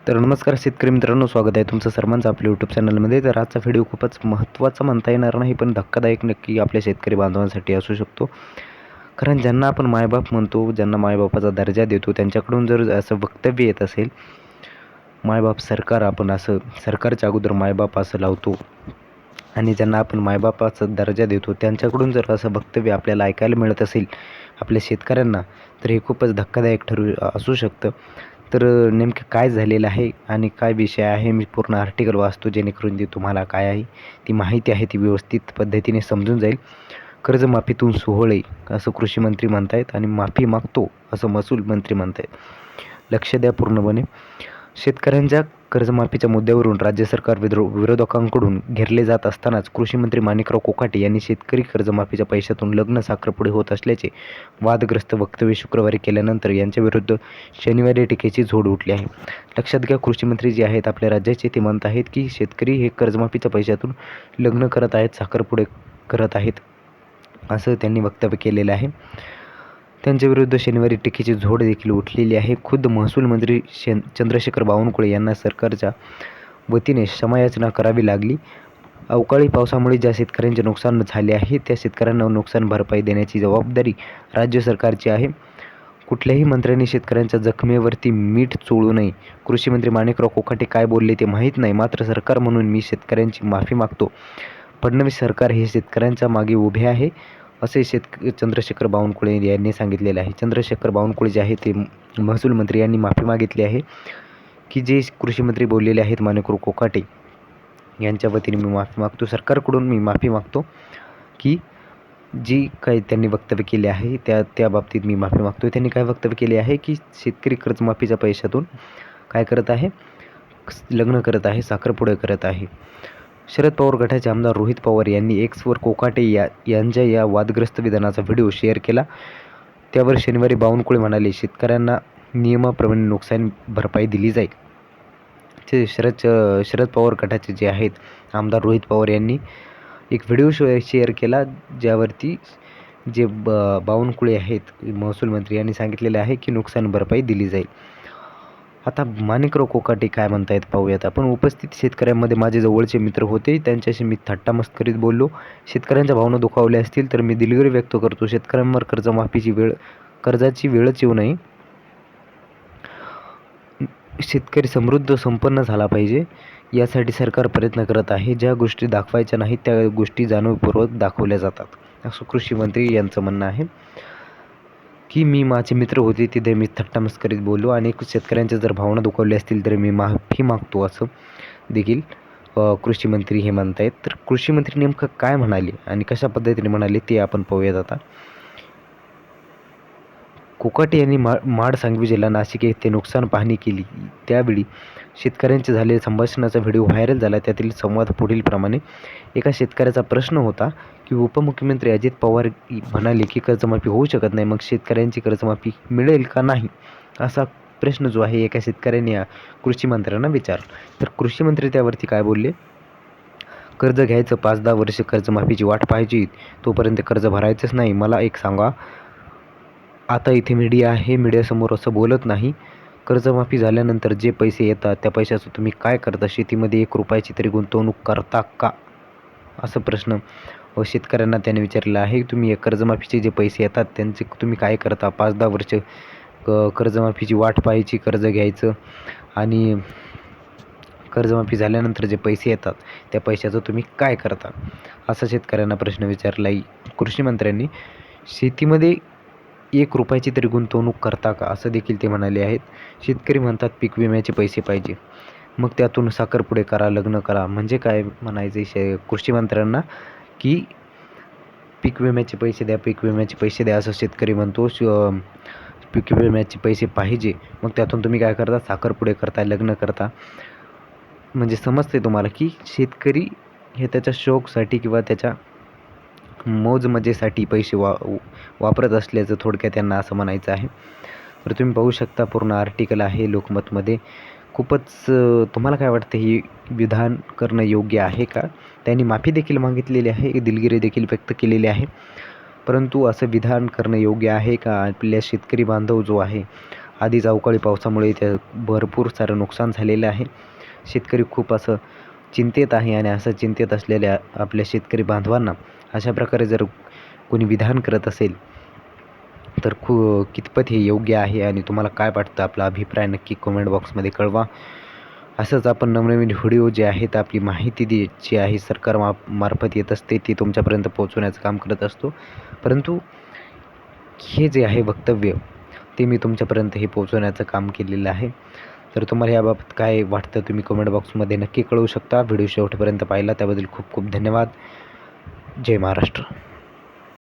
तर नमस्कार शेतकरी मित्रांनो, स्वागत आहे तुमचं सर्वांचं आपल्या यूट्यूब चॅनलमध्ये. तर आजचा व्हिडिओ खूपच महत्त्वाचा म्हणता येणार नाही, पण धक्कादायक नक्की आपल्या शेतकरी बांधवांसाठी असू शकतो. कारण ज्यांना आपण मायबाप म्हणतो, ज्यांना मायबापाचा दर्जा देतो, त्यांच्याकडून जर असं वक्तव्य येत असेल, मायबाप सरकार आपण असं सरकारच्या अगोदर मायबाप असं लावतो आणि ज्यांना आपण मायबापाचा दर्जा देतो, त्यांच्याकडून जर असं वक्तव्य आपल्याला ऐकायला मिळत असेल आपल्या शेतकऱ्यांना, तर हे खूपच धक्कादायक असू शकतं. तर नेमकं काय झालेलं आहे आणि काय विषय आहे, मी पूर्ण आर्टिकल वाचतो जेणेकरून ती तुम्हाला काय आहे ती माहिती आहे ती व्यवस्थित पद्धतीने समजून जाईल. कर्जमाफीतून सोहळे असं कृषी मंत्री म्हणतायत आणि माफी मागतो असं महसूल मंत्री म्हणतायत. लक्ष द्या पूर्णपणे. शेतकऱ्यांच्या कर्जमाफीच्या मुद्द्यावरून राज्य सरकार विरोधकांकडून घेरले जात असतानाच कृषी मंत्री माणिकराव कोकाटे यांनी शेतकरी कर्जमाफीच्या पैशातून लग्न साखरपुडे होत असल्याचे वादग्रस्त वक्तव्य शुक्रवारी केल्यानंतर यांच्याविरुद्ध शनिवारी टीकेची झोड उठली आहे. लक्षात घ्या, कृषी मंत्री जे आहेत आपल्या राज्याचे, ते म्हणत आहेत की शेतकरी हे कर्जमाफीच्या पैशातून लग्न करत आहेत, साखरपुडे करत आहेत, असं त्यांनी वक्तव्य केलेलं आहे. त्यांच्याविरुद्ध शनिवारी टीकेची झोड देखील उठलेली आहे. खुद्द महसूल मंत्री चंद्रशेखर बावनकुळे यांना सरकारच्या वतीने क्षमायाचना करावी लागली. अवकाळी पावसामुळे ज्या शेतकऱ्यांचे नुकसान झाले आहे, त्या शेतकऱ्यांना नुकसान भरपाई देण्याची जबाबदारी राज्य सरकारची आहे. कुठल्याही मंत्र्यांनी शेतकऱ्यांच्या जखमेवरती मीठ चोळू नये. कृषी मंत्री माणिकराव कोकाटे काय बोलले ते माहीत नाही, मात्र सरकार म्हणून मी शेतकऱ्यांची माफी मागतो. फडणवीस सरकार हे शेतकऱ्यांच्या मागे उभे आहे, असे चंद्रशेखर बावनकुळे यांनी सांगितलेले आहे. चंद्रशेखर बावनकुळे जे आहे ते महसूल मंत्री यांनी माफी मागितली आहे की जे कृषी मंत्री बोललेले आहेत माणिकराव कोकाटे यांच्या वतीने मी माफी मागतो. सरकारकडून मी माफी मागतो की जी काही त्यांनी वक्तव्य केले आहे त्या बाबतीत मी माफी मागतो. त्यांनी काय वक्तव्य केले आहे की शेतकरी कर्जमाफीच्या पैशातून काय करत आहे, लग्न करत आहे, साखरपुडे करत आहे. शरद पवार गटाचे आमदार रोहित पवार यांनी एक्सवर कोकाटे यांच्या या वादग्रस्त विधानाचा व्हिडिओ शेअर केला. त्यावर शनिवारी बावनकुळे म्हणाले, शेतकऱ्यांना नियमाप्रमाणे नुकसान भरपाई दिली जाईल. ते शरद पवार गटाचे जे आहेत आमदार रोहित पवार यांनी एक व्हिडिओ शेअर केला, ज्यावरती जे बावनकुळे आहेत महसूल मंत्री यांनी सांगितलेले आहे की नुकसान भरपाई दिली जाईल. आता माणिकराव कोकाटे काय म्हणतायत पाहूयात आपण. उपस्थित शेतकऱ्यांमध्ये माझे जवळचे मित्र होते, त्यांच्याशी मी थट्टा मस्करीत बोललो. शेतकऱ्यांच्या भावना दुखावल्या असतील तर मी दिलगिरी व्यक्त करतो. शेतकऱ्यांवर कर्जाची वेळच येऊ नये. शेतकरी समृद्ध संपन्न झाला पाहिजे, यासाठी सरकार प्रयत्न करत आहे. ज्या गोष्टी दाखवायच्या नाहीत त्या गोष्टी जाणीवपूर्वक दाखवल्या जातात, असं कृषी मंत्री यांचं म्हणणं आहे की माझे मित्र होते तिथे मी थट्टा मस्करीत बोललो आणि शेतकऱ्यांच्या जर भावना दुखावल्या असतील तर मी माफी मागतो, असं देखील कृषी मंत्री हे म्हणतायत. तर कृषी मंत्री नेमकं काय म्हणाले आणि कशा पद्धतीने म्हणाले ते आपण पाहूयात आता. कोकाटे यांनी माडसांगवी जिल्हा नाशिक येथे नुकसान पाहणी केली. त्यावेळी शेतकऱ्यांचे झालेल्या संभाषणाचा व्हिडिओ व्हायरल झाला. त्यातील संवाद पुढीलप्रमाणे. एका शेतकऱ्याचा प्रश्न होता की उपमुख्यमंत्री अजित पवार म्हणाले की कर्जमाफी होऊ शकत नाही, मग शेतकऱ्यांची कर्जमाफी मिळेल का नाही, असा प्रश्न जो आहे एका शेतकऱ्याने कृषी मंत्र्यांना विचारला. तर कृषी मंत्री त्यावरती काय बोलले, कर्ज घ्यायचं 5-10 वर्ष कर्जमाफीची वाट पाहायची, तोपर्यंत कर्ज भरायचंच नाही. मला एक सांगा, आता इथे मीडिया आहे, मीडियासमोर असं बोलत नाही. कर्जमाफी झाल्यानंतर जे पैसे येतात त्या पैशाचं तुम्ही काय करता? शेतीमध्ये 1 रुपयाची तरी गुंतवणूक करता का? असा प्रश्न शेतकऱ्यांना त्याने विचारलेला आहे. तुम्ही कर्जमाफीचे जे पैसे येतात त्यांचे तुम्ही काय करता? 5-10 वर्ष कर्जमाफीची वाट पाहायची, कर्ज घ्यायचं आणि कर्जमाफी झाल्यानंतर जे पैसे येतात त्या पैशाचं तुम्ही काय करता? असा शेतकऱ्यांना प्रश्न विचारला कृषी मंत्र्यांनी. शेतीमध्ये 1 रुपयाची तरी गुंतवणूक करता का, असं देखील ते म्हणाले आहेत. शेतकरी म्हणतात पीक विम्याचे पैसे पाहिजे, मग त्यातून साखरपुडे करा, लग्न करा. म्हणजे काय म्हणायचं कृषी मंत्र्यांना की पीक विम्याचे पैसे द्या, पीक विम्याचे पैसे द्या, असं शेतकरी म्हणतो. पीक विम्याचे पैसे पाहिजे, मग त्यातून तुम्ही काय करता? साखरपुडे करता, लग्न करता. म्हणजे समजते तुम्हाला की शेतकरी हे त्याच्या शौकसाठी किंवा त्याच्या मौजमजेसाठी पैसे वापरत असल्याचं थोडक्यात त्यांना असं म्हणायचं आहे. तर तुम्ही पाहू शकता, पूर्ण आर्टिकल आहे लोकमतमध्ये. खूपच तुम्हाला काय वाटतं, हे विधान करणं योग्य आहे का? त्यांनी माफी देखील मागितलेली आहे, दिलगिरी देखील व्यक्त केलेली आहे, परंतु असं विधान करणं योग्य आहे का? आपल्या शेतकरी बांधव जो आहे आधीच अवकाळी पावसामुळे इथे भरपूर सारं नुकसान झालेलं आहे. शेतकरी खूप असं चिंतेत आहे आणि असं चिंतेत असलेल्या आपल्या शेतकरी बांधवांना अशा प्रकारे जर कोणी विधान करत असेल तर कितपत हे योग्य आहे आणि तुम्हाला काय वाटतं, आपला अभिप्राय नक्की कमेंट बॉक्समध्ये कळवा. असंच आपण नवनवीन व्हिडिओ जे आहेत, आपली माहिती जी आहे सरकार मार्फत येत असते ती तुमच्यापर्यंत पोहोचवण्याचं काम करत असतो. परंतु हे जे आहे वक्तव्य ते मी तुमच्यापर्यंत हे पोहोचवण्याचं काम केलेलं आहे. तर तुम्हाला याबाबत काय वाटतं तुम्ही कमेंट बॉक्समध्ये नक्की कळवू शकता. व्हिडिओ शेवटपर्यंत पाहिला त्याबद्दल खूप खूप धन्यवाद. जय महाराष्ट्र.